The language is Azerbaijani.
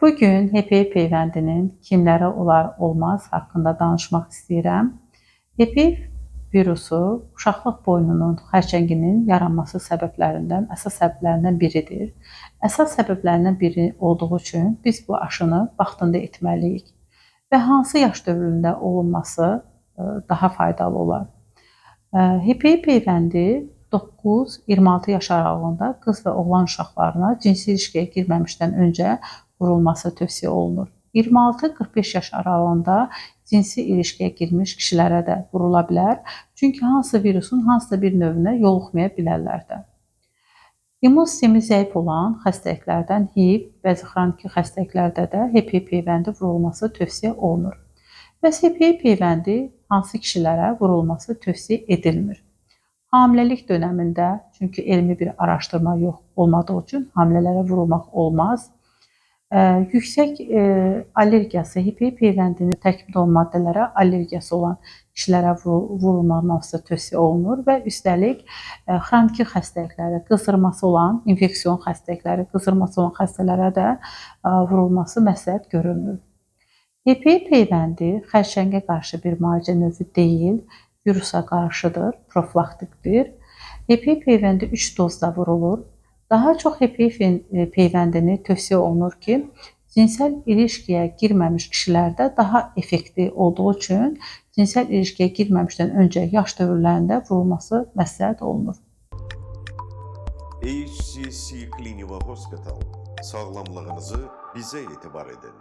Bugün HPV peyvəndinin kimlərə olar, olmaz haqqında danışmaq istəyirəm. HPV virusu uşaqlıq boynunun xərçənginin yaranması əsas səbəblərindən biridir. Əsas səbəblərindən biri olduğu üçün biz bu aşını vaxtında etməliyik və hansı yaş dövründə olunması daha faydalı olar. HPV peyvəndi 9-26 yaş aralığında qız və oğlan uşaqlarına cinsi ilişkiyə girməmişdən öncə vurulması tövsiyə olunur. 26-45 yaş aralığında cinsi ilişkiyə girmiş kişilərə də vurula bilər. Çünki hansı virusun hansısa bir növünə yoluxmaya bilərlər də. İmmun sistemi zəif olan xəstəliklərdən HIV, bəzi xroniki xəstəliklərdə də HPV peyvəndi vurulması tövsiyə olunur. Bəs HPV peyvəndi hansı kişilərə vurulması tövsiyə edilmir? Hamiləlik dönəmində, çünki elmi bir araşdırma yox olmadığı üçün hamilələrə vurulmaq olmaz. Yüksək allergiyası, HPV peyvəndinin tərkibində olan maddələrə allergiyası olan kişilərə vurulmaması tövsiyə olunur və üstəlik xroniki xəstəlikləri, qızdırması olan infeksiyon xəstəlikləri, qızdırması olan xəstələrə də vurulması məsləhət görülmür. HPV peyvəndi xərçəngə qarşı bir müalicə növü deyil, virusa qarşıdır, profilaktikdir. HPV peyvəndi 3 dozda vurulur. Daha çox HPV peyvəndini tövsiyə olunur ki, cinsəl ilişkiyə girməmiş kişilərdə daha effektiv olduğu üçün cinsəl ilişkiyə girməmişdən öncə yaş dövrlərində vurulması məsləhət olunur. HCC Clinical Hospital, sağlamlığınızı bizə etibar edin.